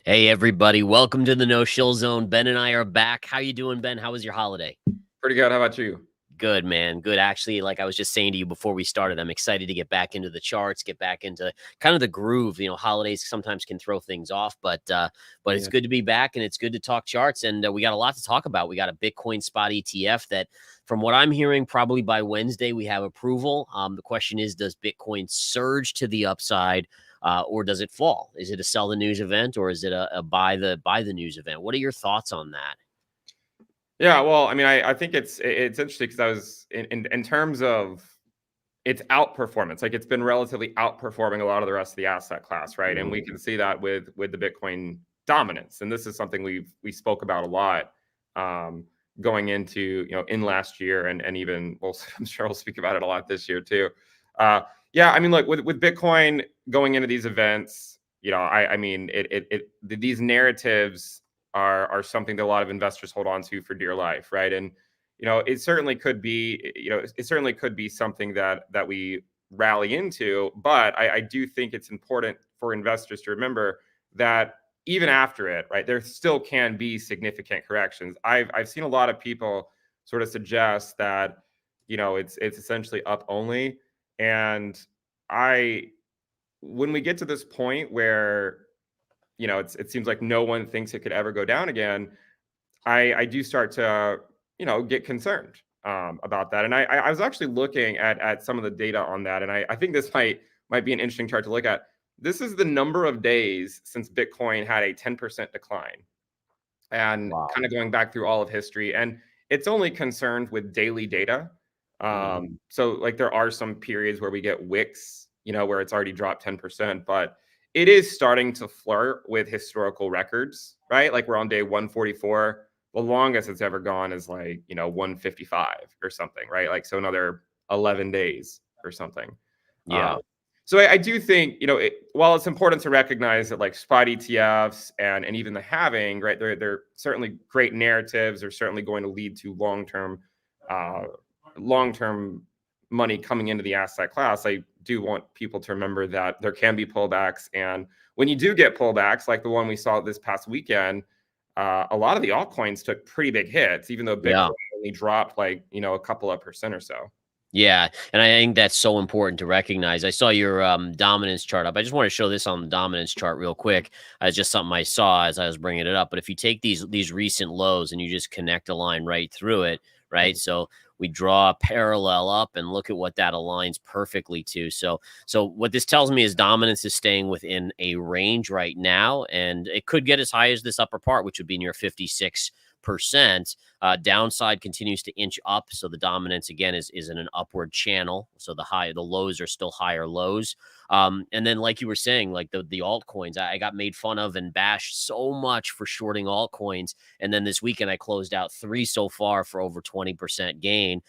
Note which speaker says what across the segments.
Speaker 1: Hey everybody, welcome to the No Shill Zone. Ben and I are back. How you doing, Ben? How was your holiday?
Speaker 2: Pretty good. How about you?
Speaker 1: Good, man. Good. Actually, like I was just saying to you before we started, I'm excited to get back into the charts, get back into kind of the groove. Holidays sometimes can throw things off, but it's
Speaker 2: Yeah.
Speaker 1: good to be back and it's good to talk charts. And we got a lot to talk about. We got a Bitcoin spot ETF that, from what I'm hearing, probably by Wednesday we have approval. The question is, does Bitcoin surge to the upside? Or does it fall? Is it a sell the news event or is it a buy the news event? What are your thoughts on that?
Speaker 2: Yeah. Well, I mean, I think it's interesting because I was in terms of its outperformance, like it's been relatively outperforming a lot of the rest of the asset class, right? And we can see that with the Bitcoin dominance. And this is something we spoke about a lot going into in last year and even I'm sure we'll speak about it a lot this year too. Yeah, I mean, look, with Bitcoin going into these events, I mean these narratives are something that a lot of investors hold on to for dear life, right? And it certainly could be, it certainly could be something that we rally into. But I do think it's important for investors to remember that even after it, right, there still can be significant corrections. I've seen a lot of people sort of suggest that it's essentially up only, and I when we get to this point where it seems like no one thinks it could ever go down again, I do start to get concerned about that. And I was actually looking at some of the data on that, and I think this might be an interesting chart to look at. This is the number of days since Bitcoin had a 10% decline, and
Speaker 1: Wow.
Speaker 2: kind of going back through all of history. And it's only concerned with daily data.
Speaker 1: Mhm.
Speaker 2: So like there are some periods where we get wicks, where it's already dropped 10%, but it is starting to flirt with historical records, right? Like we're on day 144. The longest it's ever gone is like, 155 or something, right? Like, so another 11 days or something.
Speaker 1: Yeah.
Speaker 2: Um, so I do think, while it's important to recognize that like spot ETFs and even the halving, right, they're certainly great narratives. They're certainly going to lead to uh, long-term money coming into the asset class. I do want people to remember that there can be pullbacks. And when you do get pullbacks, like the one we saw this past weekend, a lot of the altcoins took pretty big hits, even though
Speaker 1: Yeah.
Speaker 2: Bitcoin only dropped like, a couple of percent or so.
Speaker 1: Yeah, and I think that's so important to recognize. I saw your dominance chart up. I just want to show this on the dominance chart real quick. It's just something I saw as I was bringing it up. But if you take these recent lows and you just connect a line right through it, right? So we draw a parallel up and look at what that aligns perfectly to. So what this tells me is dominance is staying within a range right now, and it could get as high as this upper part, which would be near 56%. Downside continues to inch up, so the dominance again is in an upward channel. So the lows are still higher lows. And then, like you were saying, like the altcoins, I got made fun of and bashed so much for shorting altcoins, and then this weekend I closed out 3 so far for over 20% gain.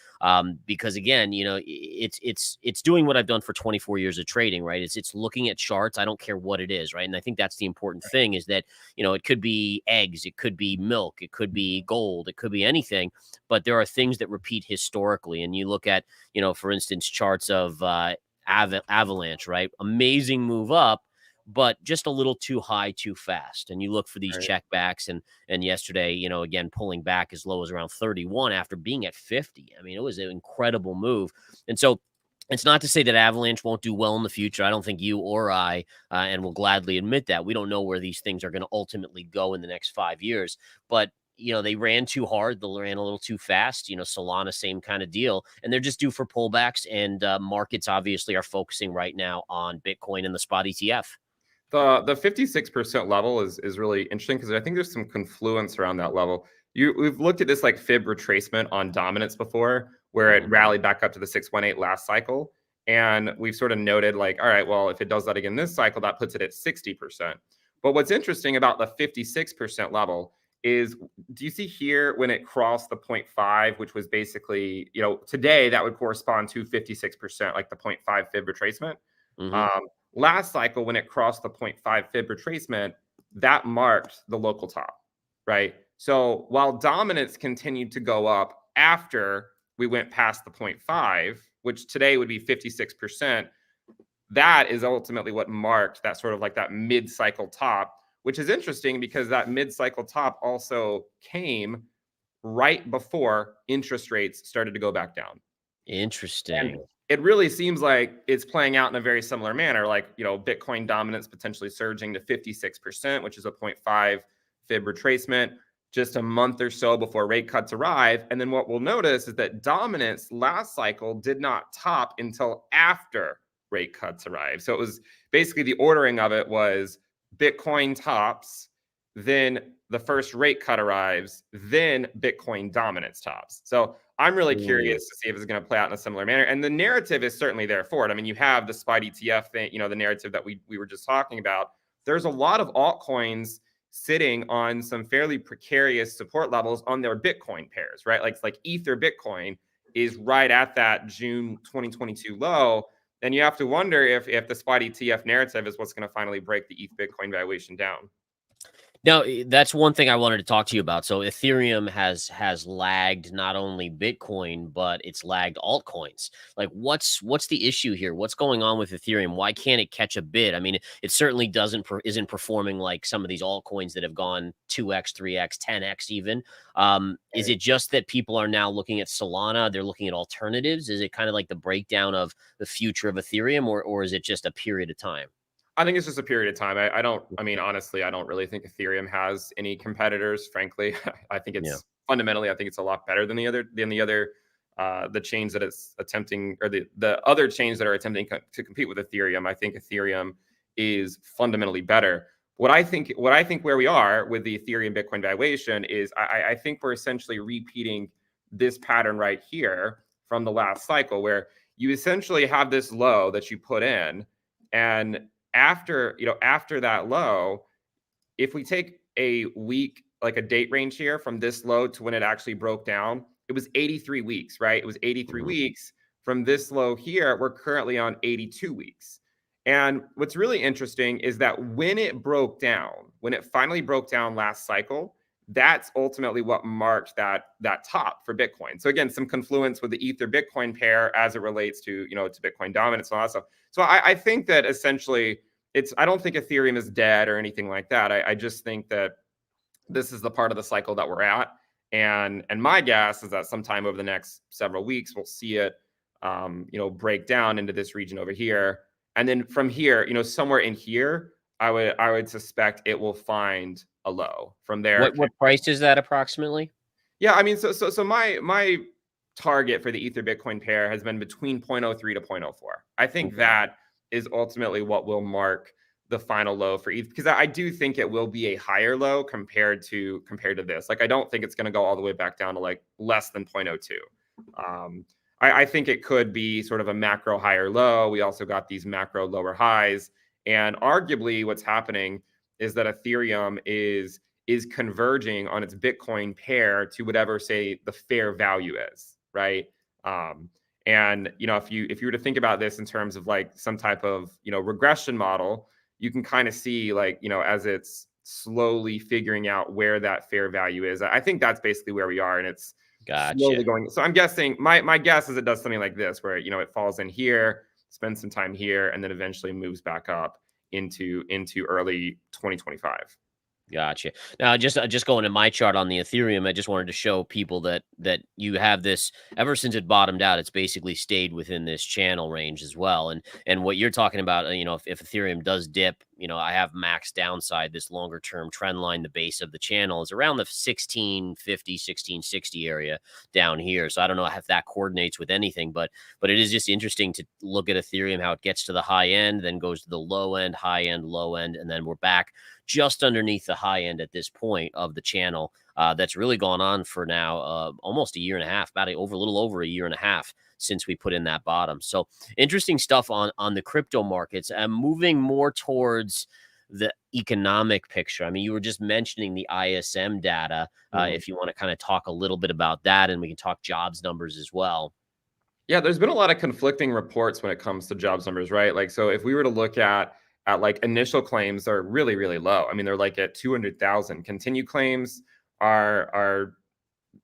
Speaker 1: Because again, it's doing what I've done for 24 years of trading, right? It's looking at charts. I don't care what it is, right? And I think that's the important thing is that it could be eggs, it could be milk, it could be gold, it could be anything, but there are things that repeat historically. And you look at, for instance, charts of Avalanche, right? Amazing move up, but just a little too high, too fast. And you look for these
Speaker 2: Right.
Speaker 1: checkbacks, and yesterday, again pulling back as low as around 31 after being at 50. I mean, it was an incredible move. And so it's not to say that Avalanche won't do well in the future. I don't think you or I, and will gladly admit that we don't know where these things are going to ultimately go in the next 5 years. But they ran too hard. They ran a little too fast. Solana, same kind of deal, and they're just due for pullbacks. And markets obviously are focusing right now on Bitcoin and the spot ETF.
Speaker 2: The 56% level is really interesting because I think there's some confluence around that level. We've looked at this like fib retracement on dominance before, where it
Speaker 1: Mhm.
Speaker 2: rallied back up to the 618 last cycle. And we've sort of noted like, all right, well, if it does that again this cycle, that puts it at 60%. But what's interesting about the 56% level is, do you see here when it crossed the 0.5, which was basically, today that would correspond to 56%, like the 0.5 fib retracement.
Speaker 1: Mhm.
Speaker 2: Um, Last cycle, when it crossed the 0.5 fib retracement, that marked the local top, right? So while dominance continued to go up after we went past the 0.5, which today would be 56%, that is ultimately what marked that sort of like that mid-cycle top, which is interesting because that mid-cycle top also came right before interest rates started to go back down. And
Speaker 1: Interesting.
Speaker 2: it really seems like it's playing out in a very similar manner, like, Bitcoin dominance potentially surging to 56%, which is a 0.5 fib retracement just a month or so before rate cuts arrive. And then what we'll notice is that dominance last cycle did not top until after rate cuts arrived. So it was basically the ordering of it was Bitcoin tops, then the first rate cut arrives, then Bitcoin dominance tops. So I'm really curious to see if it's going to play out in a similar manner. And the narrative is certainly there for it. I mean, you have the SPY ETF thing, the narrative that we were just talking about. There's a lot of altcoins sitting on some fairly precarious support levels on their Bitcoin pairs, right? Like Ether Bitcoin is right at that June 2022 low. And you have to wonder if the SPY ETF narrative is what's going to finally break the ETH Bitcoin valuation down.
Speaker 1: Now, that's one thing I wanted to talk to you about. So Ethereum has lagged not only Bitcoin, but it's lagged altcoins. Like what's the issue here? What's going on with Ethereum? Why can't it catch a bid? I mean, it certainly isn't performing like some of these altcoins that have gone 2x, 3x, 10x even. Is it just that people are now looking at Solana, they're looking at alternatives? Is it kind of like the breakdown of the future of Ethereum, or is it just a period of time?
Speaker 2: I think it's just a period of time. I mean, honestly, I don't really think Ethereum has any competitors, frankly. I think
Speaker 1: Yeah.
Speaker 2: it's fundamentally, I think it's a lot better than the chains that it's attempting, or the other chains that are attempting to compete with Ethereum. I think Ethereum is fundamentally better. What I think where we are with the Ethereum Bitcoin valuation is I think we're essentially repeating this pattern right here from the last cycle, where you essentially have this low that you put in, and after that low, if we take a week, like a date range here from this low to when it actually broke down, it was 83 weeks, right? It was 83 weeks from this low here. We're currently on 82 weeks. And what's really interesting is that when it finally broke down last cycle, that's ultimately what marked that top for Bitcoin. So again, some confluence with the Ether Bitcoin pair as it relates to, to Bitcoin dominance and all that stuff. So I think that essentially I don't think Ethereum is dead or anything like that. I just think that this is the part of the cycle that we're at. And my guess is that sometime over the next several weeks, we'll see it, break down into this region over here. And then from here, somewhere in here, I would suspect it will find a low from there.
Speaker 1: What price is that approximately?
Speaker 2: Yeah, I mean, so my target for the Ether Bitcoin pair has been between 0.03 to 0.04. I think that is ultimately what will mark the final low for ETH, because I do think it will be a higher low compared to this. Like, I don't think it's going to go all the way back down to like less than 0.02. I think it could be sort of a macro higher low. We also got these macro lower highs, and arguably what's happening is that Ethereum is converging on its Bitcoin pair to whatever, say, the fair value is, right? And if you were to think about this in terms of like some type of regression model, you can kind of see like as it's slowly figuring out where that fair value is. I think that's basically where we are, and it's slowly going. So I'm guessing my guess is it does something like this, where it falls in here, spends some time here, and then eventually moves back up into early 2025.
Speaker 1: Gotcha. Now, just going to my chart on the Ethereum, I just wanted to show people that you have this ever since it bottomed out. It's basically stayed within this channel range as well. And what you're talking about, if Ethereum does dip, I have max downside. This longer term trend line, the base of the channel is around the 1650, 1660 area down here. So I don't know if that coordinates with anything, but it is just interesting to look at Ethereum, how it gets to the high end, then goes to the low end, high end, low end, and then we're back just underneath the high end at this point of the channel. That's really gone on for now almost a year and a half, a little over a year and a half since we put in that bottom. So interesting stuff on the crypto markets. And moving more towards the economic picture. I mean, you were just mentioning the ISM data. If you want to kind of talk a little bit about that, and we can talk jobs numbers as well.
Speaker 2: Yeah, there's been a lot of conflicting reports when it comes to jobs numbers, right? Like, so if we were to look at like initial claims, are really, really low. I mean, they're like at 200,000. Continued claims are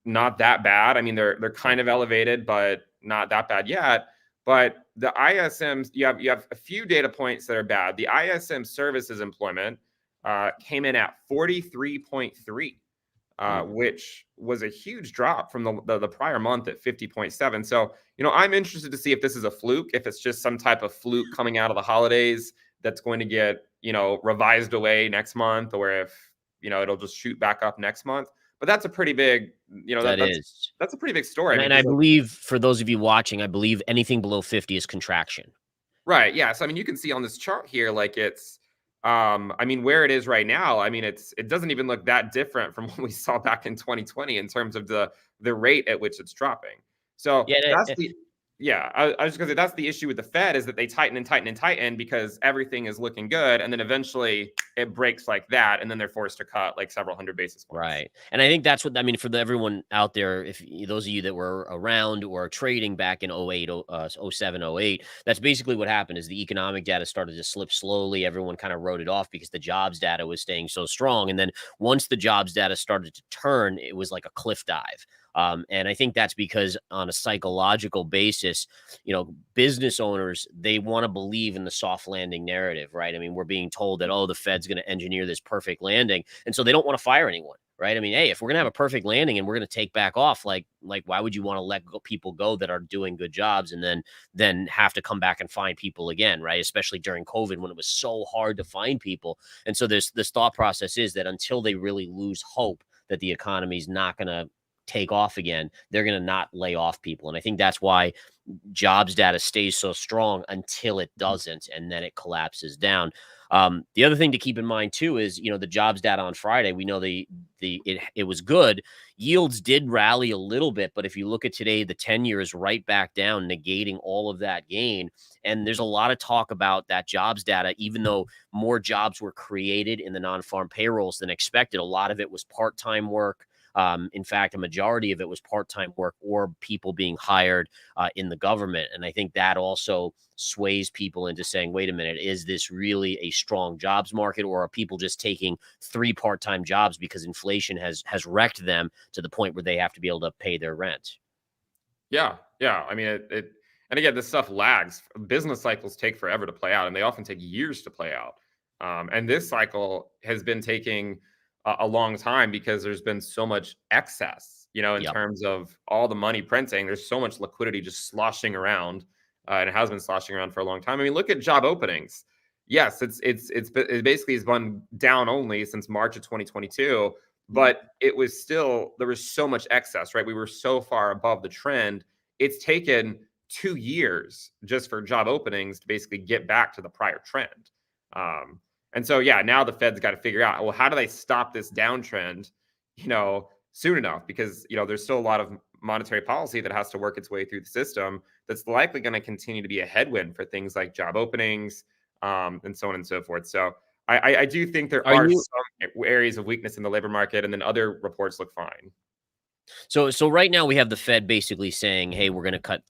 Speaker 2: not that bad. I mean, they're kind of elevated, but not that bad yet. But the ISMs, you have a few data points that are bad. The ISM services employment came in at 43.3. Which was a huge drop from the prior month at 50.7. So, I'm interested to see if this is a fluke, if it's just some type of fluke coming out of the holidays that's going to get, revised away next month, or if, it'll just shoot back up next month. But that's a pretty big,
Speaker 1: That is.
Speaker 2: that's a pretty big story.
Speaker 1: And I believe for those of you watching, I believe anything below 50 is contraction.
Speaker 2: Right. Yeah. So, you can see on this chart here, like it's, where it is right now, it doesn't even look that different from what we saw back in 2020 in terms of the rate at which it's dropping. So
Speaker 1: Yeah,
Speaker 2: I was just gonna say that's the issue with the Fed, is that they tighten and tighten and tighten because everything is looking good, and then eventually it breaks like that, and then they're forced to cut like several hundred basis points.
Speaker 1: right. And I think that's what for everyone out there, if those of you that were around or trading back in 08, 07, 08, that's basically what happened. Is the economic data started to slip slowly. Everyone kind of wrote it off because the jobs data was staying so strong. And then once the jobs data started to turn, it was like a cliff dive. And I think that's because on a psychological basis, business owners, they want to believe in the soft landing narrative, right? We're being told that, oh, the Fed's going to engineer this perfect landing. And so they don't want to fire anyone, right? Hey, if we're going to have a perfect landing and we're going to take back off, like why would you want to let people go that are doing good jobs and then have to come back and find people again, right? Especially during COVID when it was so hard to find people. And so this thought process is that until they really lose hope that the economy is not going to take off again, they're going to not lay off people. And I think that's why jobs data stays so strong until it doesn't, and then it collapses down. The other thing to keep in mind too is, the jobs data on Friday, we know it was good. Yields did rally a little bit, but if you look at today, the 10-year is right back down, negating all of that gain. And there's a lot of talk about that jobs data, even though more jobs were created in the non-farm payrolls than expected. A lot of it was part-time work. In fact, a majority of it was part-time work or people being hired in the government. And I think that also sways people into saying, wait a minute, is this really a strong jobs market, or are people just taking 3 part-time jobs because inflation has wrecked them to the point where they have to be able to pay their rent?
Speaker 2: Yeah. Yeah. And again, this stuff lags. Business cycles take forever to play out, and they often take years to play out. And this cycle has been taking a long time because there's been so much excess, in
Speaker 1: Yep.
Speaker 2: terms of all the money printing. There's so much liquidity just sloshing around, and it has been sloshing around for a long time. Look at job openings. Yes, it basically has gone down only since March of 2022, but there was so much excess, right? We were so far above the trend. It's taken 2 years just for job openings to basically get back to the prior trend. And so, now the Fed's got to figure out, well, how do they stop this downtrend, soon enough? Because, there's still a lot of monetary policy that has to work its way through the system that's likely going to continue to be a headwind for things like job openings, and so on and so forth. So I do think there are some areas of weakness in the labor market, and then other reports look fine.
Speaker 1: So right now we have the Fed basically saying, hey, we're going to cut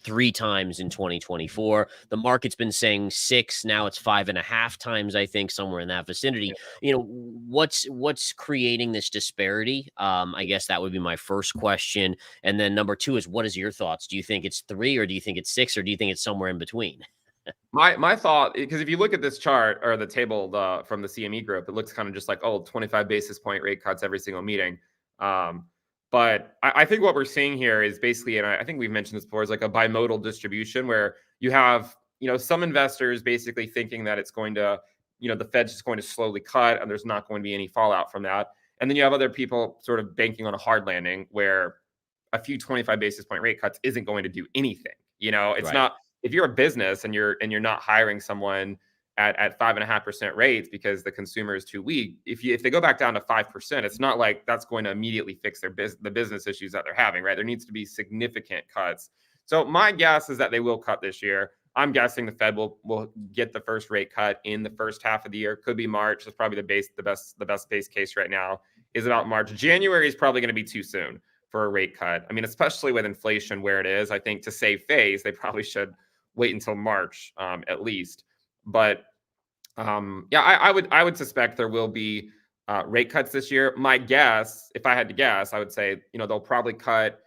Speaker 1: 3 times in 2024. The market's been saying 6. Now it's 5.5 times, I think, somewhere in that vicinity. What's creating this disparity? I guess that would be my first question. And then number 2 is, what is your thoughts? Do you think it's 3, or do you think it's 6, or do you think it's somewhere in between?
Speaker 2: My thought, because if you look at this chart or the table from the CME group, it looks kind of just like, 25 basis point rate cuts every single meeting. But I think what we're seeing here is basically, and I think we've mentioned this before, is like a bimodal distribution where you have, some investors basically thinking that it's going to, the Fed's just going to slowly cut and there's not going to be any fallout from that. And then you have other people sort of banking on a hard landing where a few 25 basis point rate cuts isn't going to do anything. It's
Speaker 1: Right.
Speaker 2: not, if you're a business and you're not hiring someone at 5.5% rates because the consumer is too weak, if they go back down to 5%, it's not like that's going to immediately fix the business issues that they're having, right? There needs to be significant cuts. So my guess is that they will cut this year. I'm guessing the Fed will get the first rate cut in the first half of the year. Could be March. That's probably the best base case right now is about March. January is probably going to be too soon for a rate cut. Especially with inflation where it is, I think to save face, they probably should wait until March at least. But I would suspect there will be rate cuts this year. My guess, if I had to guess, I would say they'll probably cut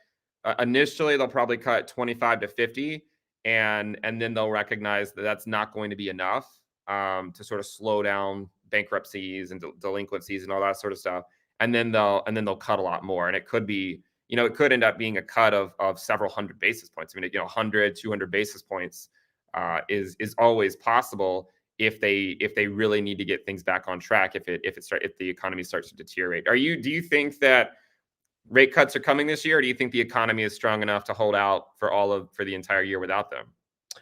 Speaker 2: initially. They'll probably cut 25 to 50, and then they'll recognize that that's not going to be enough. to sort of slow down bankruptcies and delinquencies and all that sort of stuff. And then they'll cut a lot more. And it could be, it could end up being a cut of several hundred basis points. I mean, 100, 200 basis points is always possible if they really need to get things back on track, if the economy starts to deteriorate. Do you think that rate cuts are coming this year, or do you think the economy is strong enough to hold out for the entire year without them?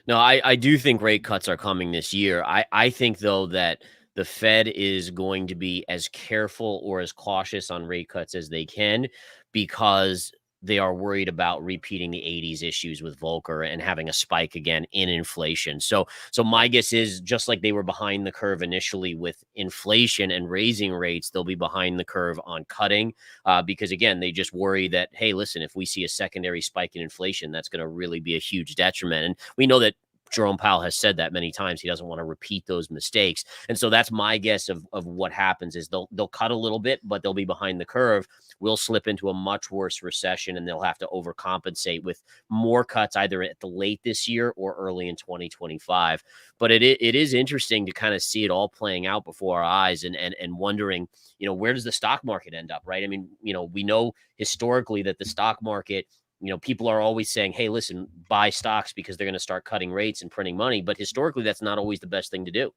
Speaker 1: No, I do think rate cuts are coming this year. I think, though, that the Fed is going to be as careful or as cautious on rate cuts as they can, because they are worried about repeating the 80s issues with Volcker and having a spike again in inflation. So my guess is, just like they were behind the curve initially with inflation and raising rates, they'll be behind the curve on cutting, because, again, they just worry that, hey, listen, if we see a secondary spike in inflation, that's going to really be a huge detriment. And we know that Jerome Powell has said that many times. He doesn't want to repeat those mistakes. And so that's my guess of what happens is they'll cut a little bit, but they'll be behind the curve. We'll slip into a much worse recession, and they'll have to overcompensate with more cuts either at the late this year or early in 2025. But it is interesting to kind of see it all playing out before our eyes, and wondering, where does the stock market end up, right? I mean, we know historically that the stock market, people are always saying, hey, listen, buy stocks because they're going to start cutting rates and printing money. But historically, that's not always the best thing to do.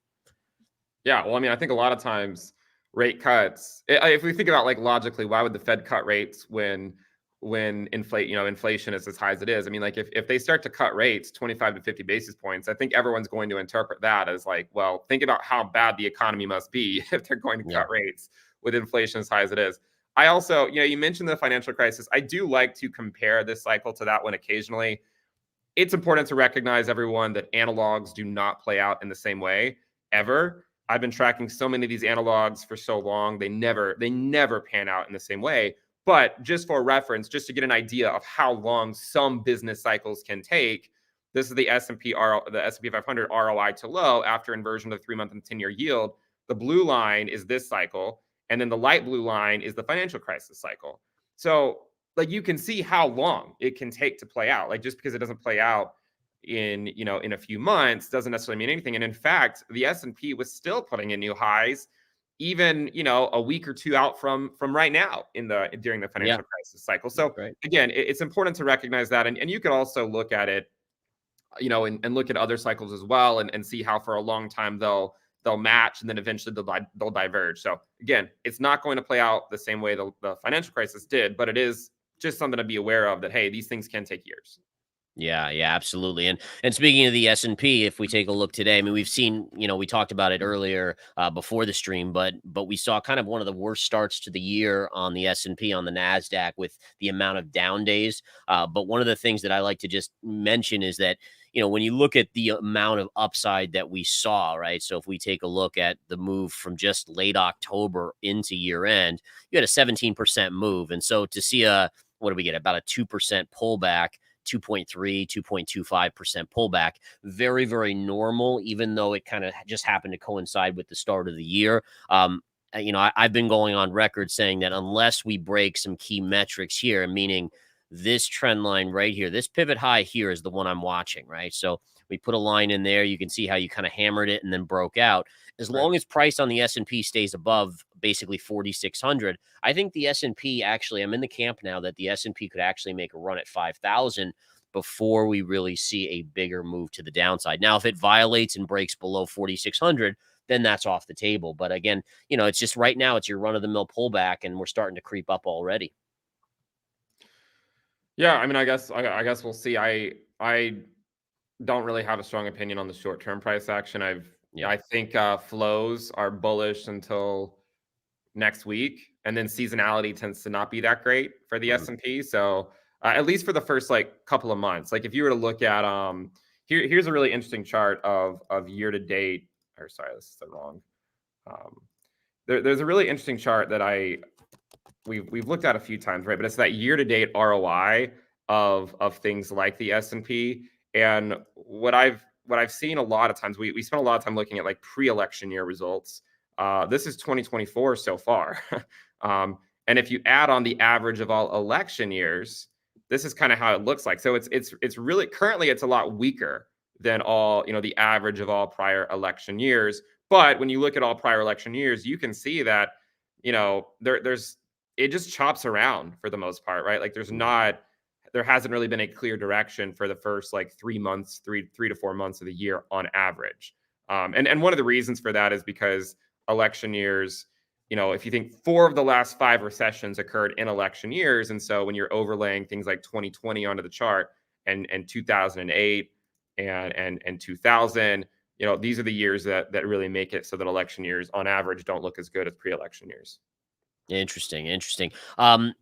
Speaker 2: Yeah. Well, I mean, I think a lot of times rate cuts, if we think about, like, logically, why would the Fed cut rates when inflation is as high as it is? I mean, like, if they start to cut rates 25 to 50 basis points, I think everyone's going to interpret that as like, well, think about how bad the economy must be if they're going to cut rates with inflation as high as it is. I also, you mentioned the financial crisis. I do like to compare this cycle to that one occasionally. It's important to recognize, everyone, that analogs do not play out in the same way ever. I've been tracking so many of these analogs for so long. They never pan out in the same way. But just for reference, just to get an idea of how long some business cycles can take, this is the S&P 500 ROI to low after inversion of the 3-month and 10-year yield. The blue line is this cycle, and then the light blue line is the financial crisis cycle. So, like, you can see how long it can take to play out. Like, just because it doesn't play out in a few months doesn't necessarily mean anything. And in fact, the S&P was still putting in new highs even a week or two out from right now during the financial crisis cycle. So again, it's important to recognize that, and you could also look at it, and look at other cycles as well, and see how for a long time they'll match, and then eventually they'll diverge. So again, it's not going to play out the same way the financial crisis did, but it is just something to be aware of, that, hey, these things can take years.
Speaker 1: Yeah, absolutely. And speaking of the S&P, if we take a look today, I mean, we've seen, we talked about it earlier before the stream, but we saw kind of one of the worst starts to the year on the S&P, on the NASDAQ, with the amount of down days. But one of the things that I like to just mention is that, when you look at the amount of upside that we saw, right? So if we take a look at the move from just late October into year end, you had a 17% move. And so to see what do we get? About a 2% pullback, 2.3, 2.25% pullback. Very, very normal, even though it kind of just happened to coincide with the start of the year. I've been going on record saying that unless we break some key metrics here, meaning this trend line right here, this pivot high here is the one I'm watching, right? So we put a line in there. You can see how you kind of hammered it and then broke out. As long as price on the S&P stays above basically 4,600, I think the S&P actually, I'm in the camp now that the S&P could actually make a run at 5,000 before we really see a bigger move to the downside. Now, if it violates and breaks below 4,600, then that's off the table. But again, it's just right now it's your run-of-the-mill pullback, and we're starting to creep up already.
Speaker 2: Yeah, I mean, I guess we'll see. I don't really have a strong opinion on the short-term price action. I think flows are bullish until next week, and then seasonality tends to not be that great for the S&P. So at least for the first couple of months, like if you were to look at here's a really interesting chart of year to date. Or sorry, this is the wrong. There's a really interesting chart that we've looked at a few times, right? But it's that year to date ROI of things like the S&P. And what I've seen a lot of times, we spent a lot of time looking at like pre-election year results. This is 2024 so far. And if you add on the average of all election years, this is kind of how it looks like. So it's really, currently it's a lot weaker than all, the average of all prior election years. But when you look at all prior election years, you can see that, there's it just chops around for the most part, right? Like there hasn't really been a clear direction for the first like 3 months, three to 4 months of the year on average. And one of the reasons for that is because election years, if you think 4 of the last 5 recessions occurred in election years, and so when you're overlaying things like 2020 onto the chart and 2008 and 2000, these are the years that really make it so that election years on average don't look as good as pre-election years.
Speaker 1: Interesting, interesting.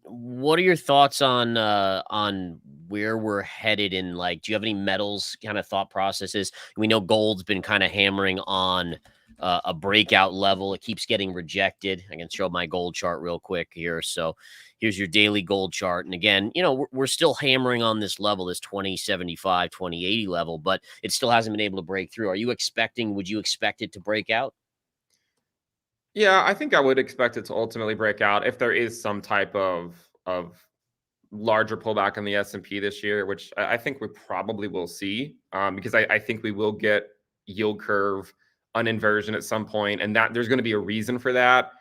Speaker 1: What are your thoughts on where we're headed in, like, do you have any metals kind of thought processes? We know gold's been kind of hammering on a breakout level. It keeps getting rejected. I can show my gold chart real quick here. So here's your daily gold chart. And again, we're still hammering on this level, this 2075, 2080 level, but it still hasn't been able to break through. Would you expect it to break out?
Speaker 2: Yeah, I think I would expect it to ultimately break out if there is some type of larger pullback on the S&P this year, which I think we probably will see, because I think we will get yield curve uninversion at some point, and that there's going to be a reason for that.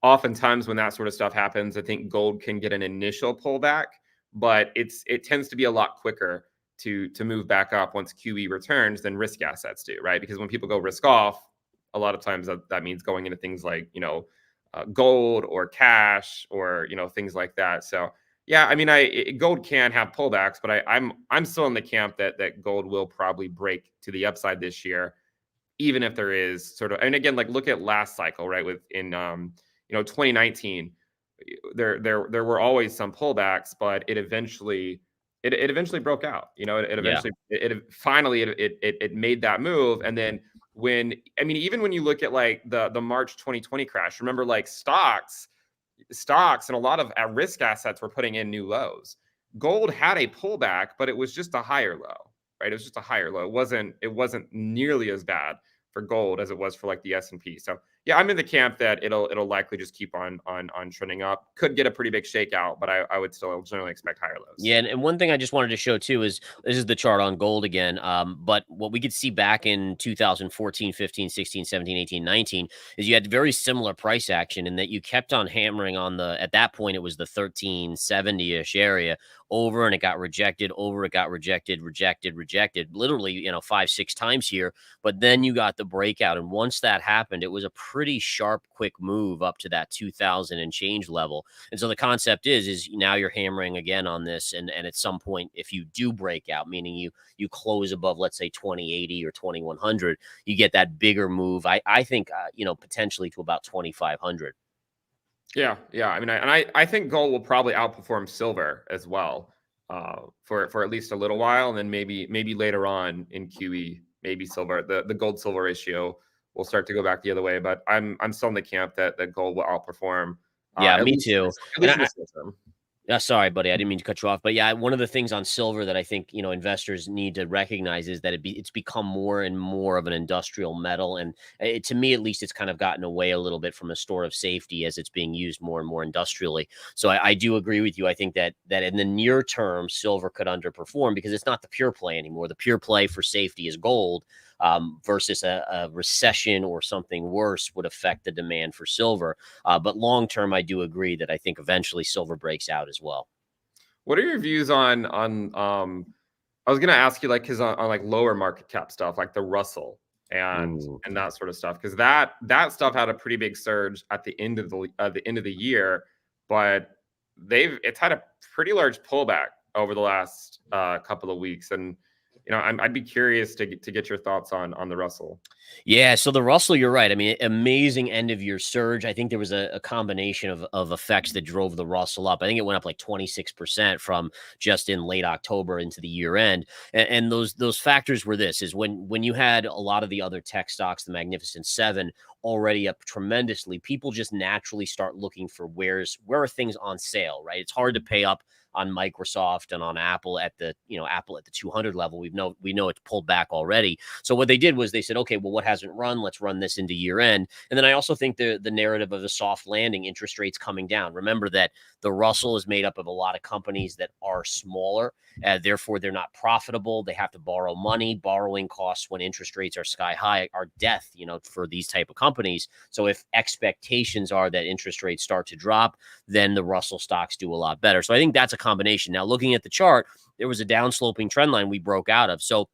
Speaker 2: Oftentimes, when that sort of stuff happens, I think gold can get an initial pullback, but it tends to be a lot quicker to move back up once QE returns than risk assets do, right? Because when people go risk off, a lot of times that means going into things like gold or cash or things like that. So yeah, I mean, gold can have pullbacks, but I'm still in the camp that gold will probably break to the upside this year, even if there is sort of. And again, like look at last cycle, right? In 2019, there were always some pullbacks, but it eventually broke out. It
Speaker 1: Yeah.
Speaker 2: eventually finally it made that move, and then even when you look at like the March 2020 crash, remember like stocks and a lot of at-risk assets were putting in new lows. Gold had a pullback, but it was just a higher low, right? It was just a higher low. It wasn't nearly as bad for gold as it was for like the S&P. So yeah, I'm in the camp that it'll likely just keep on trending up. Could get a pretty big shakeout, but I would still generally expect higher lows.
Speaker 1: Yeah, and one thing I just wanted to show too is this is the chart on gold again. But what we could see back in 2014, 15, 16, 17, 18, 19 is you had very similar price action in that you kept on hammering on at that point, it was the 1370-ish area over, and it got rejected, over, it got rejected, rejected, literally, 5, 6 times here. But then you got the breakout. And once that happened, it was a pretty sharp, quick move up to that 2000 and change level. And so the concept is now you're hammering again on this. And at some point, if you do break out, meaning you close above, let's say 2080 or 2100, you get that bigger move. I think, potentially to about 2500.
Speaker 2: Yeah. I mean, I think gold will probably outperform silver as well, for at least a little while, and then maybe later on in QE, maybe silver, the gold silver ratio will start to go back the other way. But I'm still in the camp that gold will outperform,
Speaker 1: Yeah,
Speaker 2: at
Speaker 1: me
Speaker 2: least
Speaker 1: too.
Speaker 2: at
Speaker 1: And
Speaker 2: least in the short term.
Speaker 1: Sorry, buddy. I didn't mean to cut you off, but yeah, one of the things on silver that I think investors need to recognize is that it's become more and more of an industrial metal, and to me, at least, it's kind of gotten away a little bit from a store of safety as it's being used more and more industrially. So I do agree with you. I think that in the near term, silver could underperform because it's not the pure play anymore. The pure play for safety is gold. Versus a recession or something worse would affect the demand for silver. But long term, I do agree that I think eventually silver breaks out as well.
Speaker 2: What are your views on I was gonna ask you, like, because on like lower market cap stuff, like the Russell and
Speaker 1: Ooh.
Speaker 2: that sort of stuff, because that stuff had a pretty big surge at the end of the year, but it's had a pretty large pullback over the last couple of weeks, and I'd be curious to get your thoughts on the Russell.
Speaker 1: Yeah, so the Russell, you're right. I mean, amazing end of year surge. I think there was a combination of effects that drove the Russell up. I think it went up like 26% from just in late October into the year end. And those factors were this is when you had a lot of the other tech stocks, the Magnificent Seven, already up tremendously, people just naturally start looking for where are things on sale, right? It's hard to pay up Microsoft and on Apple at the, Apple at the 200 level. We know it's pulled back already. So what they did was they said, okay, well, what hasn't run? Let's run this into year end. And then I also think the narrative of a soft landing, interest rates coming down. Remember that the Russell is made up of a lot of companies that are smaller. Therefore, they're not profitable. They have to borrow money. Borrowing costs when interest rates are sky high are death, for these type of companies. So if expectations are that interest rates start to drop, then the Russell stocks do a lot better. So I think that's a combination. Now, looking at the chart, there was a downsloping trend line we broke out of. So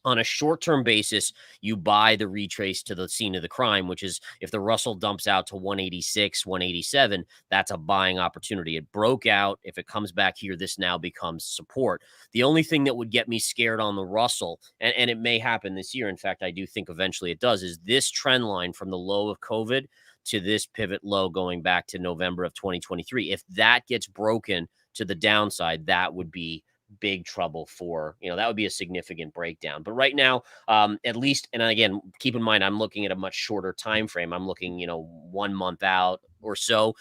Speaker 1: on a short-term basis, you buy the retrace to the scene of the crime, which is if the Russell dumps out to 186, 187, that's a buying opportunity. It broke out. If it comes back here, this now becomes support. The only thing that would get me scared on the Russell, and it may happen this year, in fact, I do think eventually it does, is this trend line from the low of COVID to this pivot low going back to November of 2023. If that gets broken to the downside, that would be big trouble for, that would be a significant breakdown. But right now, at least, and again, keep in mind, I'm looking at a much shorter time frame. I'm looking, 1 month out or so.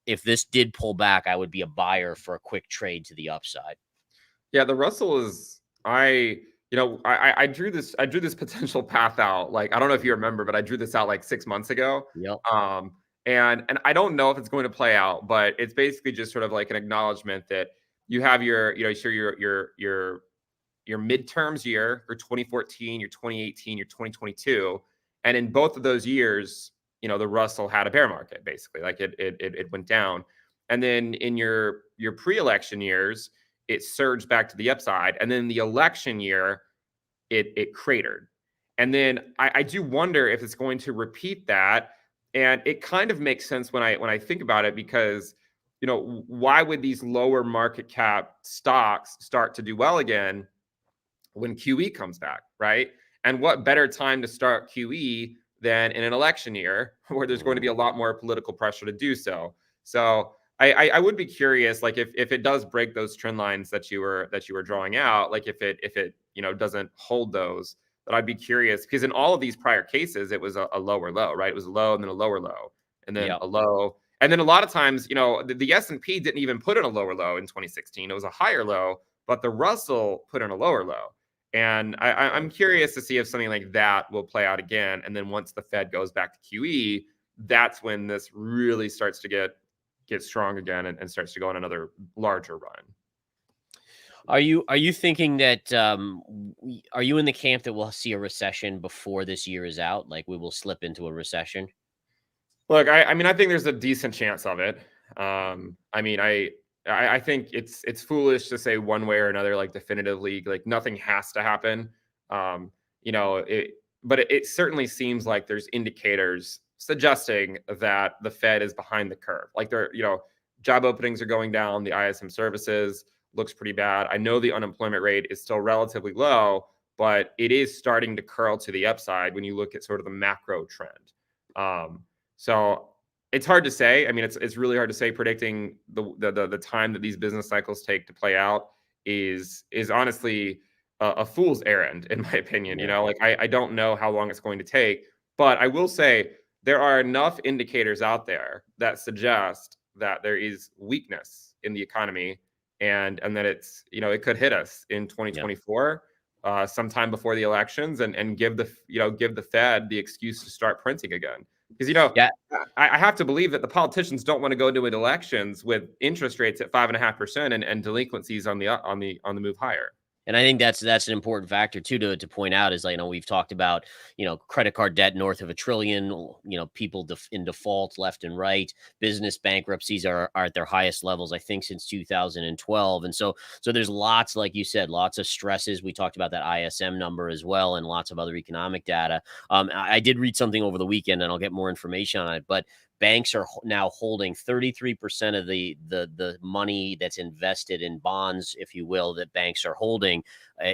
Speaker 1: If this did pull back, I would be a buyer for a quick trade to the upside.
Speaker 2: Yeah, the Russell is I drew this potential path out. Like, I don't know if you remember, but I drew this out like 6 months ago.
Speaker 1: Yep.
Speaker 2: And I don't know if it's going to play out, but it's basically just sort of like an acknowledgement that you have your midterms year for 2014, your 2018, your 2022, and in both of those years, the Russell had a bear market, basically. Like it went down, and then in your pre-election years, it surged back to the upside, and then the election year, it cratered, and then I do wonder if it's going to repeat that, and it kind of makes sense when I think about it, because why would these lower market cap stocks start to do well again when QE comes back, right? And what better time to start QE than in an election year where there's going to be a lot more political pressure to do so. So I would be curious, like if it does break those trend lines that you were drawing out, like if it doesn't hold those, but I'd be curious, because in all of these prior cases, it was a lower low, right? It was a low and then a lower low and then a low. And then a lot of times, the S&P didn't even put in a lower low in 2016. It was a higher low, but the Russell put in a lower low. And I'm curious to see if something like that will play out again. And then once the Fed goes back to QE, that's when this really starts to get strong again and starts to go on another larger run.
Speaker 1: Are you thinking that are you in the camp that we'll see a recession before this year is out? Like we will slip into a recession?
Speaker 2: Look, I mean, I think there's a decent chance of it. I think it's foolish to say one way or another, like definitively, like nothing has to happen. But it certainly seems like there's indicators suggesting that the Fed is behind the curve. Like job openings are going down. The ISM services looks pretty bad. I know the unemployment rate is still relatively low, but it is starting to curl to the upside when you look at sort of the macro trend. So it's hard to say. I mean, it's really hard to say. Predicting the time that these business cycles take to play out is honestly a fool's errand, in my opinion. Like I don't know how long it's going to take, but I will say there are enough indicators out there that suggest that there is weakness in the economy, and that it's it could hit us in 2024. Sometime before the elections, and give the Fed the excuse to start printing again. Because I have to believe that the politicians don't want to go into elections with interest rates at 5.5% and delinquencies on the move higher.
Speaker 1: And I think that's an important factor too to point out is, we've talked about, credit card debt north of $1 trillion, people in default left and right. Business bankruptcies are at their highest levels, I think, since 2012. And so there's lots, like you said, lots of stresses. We talked about that ISM number as well, and lots of other economic data. I did read something over the weekend, and I'll get more information on it, but banks are now holding 33% of the money that's invested in bonds, if you will, that banks are holding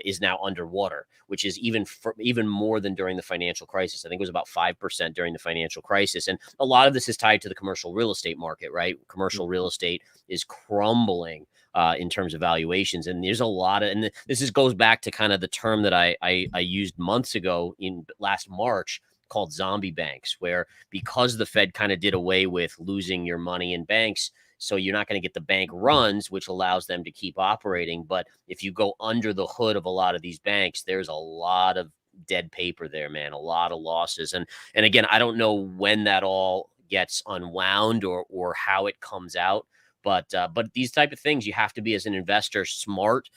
Speaker 1: is now underwater, which is even more than during the financial crisis. I think it was about 5% during the financial crisis. And a lot of this is tied to the commercial real estate market, right? Commercial real estate is crumbling in terms of valuations. And there's a lot of, and this goes back to kind of the term that I used months ago in last March, called zombie banks, where because the Fed kind of did away with losing your money in banks, so you're not going to get the bank runs, which allows them to keep operating. But if you go under the hood of a lot of these banks, there's a lot of dead paper there, man, a lot of losses. And again, I don't know when that all gets unwound or how it comes out. But these type of things, you have to be, as an investor, smart,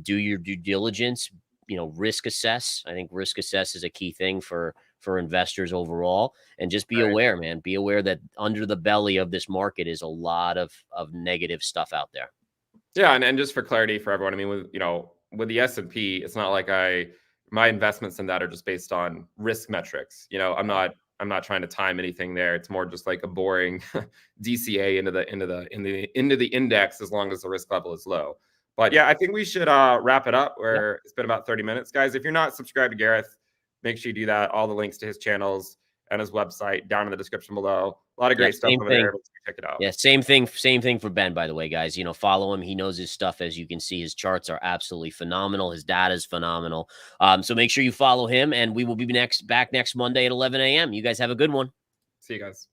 Speaker 1: do your due diligence, risk assess. I think risk assess is a key thing for investors overall, and just be aware, man. Be aware that under the belly of this market is a lot of negative stuff out there.
Speaker 2: Yeah, and just for clarity for everyone, I mean, with the S&P, it's not like my investments in that are just based on risk metrics. I'm not trying to time anything there. It's more just like a boring DCA into the index, as long as the risk level is low. But yeah, I think we should wrap it up. It's been about 30 minutes, guys. If you're not subscribed to Gareth, make sure you do that. All the links to his channels and his website down in the description below. A lot of great stuff over there. Check it out.
Speaker 1: Yeah, same thing for Ben, by the way, guys. Follow him. He knows his stuff. As you can see, his charts are absolutely phenomenal. His data is phenomenal. So make sure you follow him, and we will be back next Monday at 11 a.m. You guys have a good one.
Speaker 2: See you guys.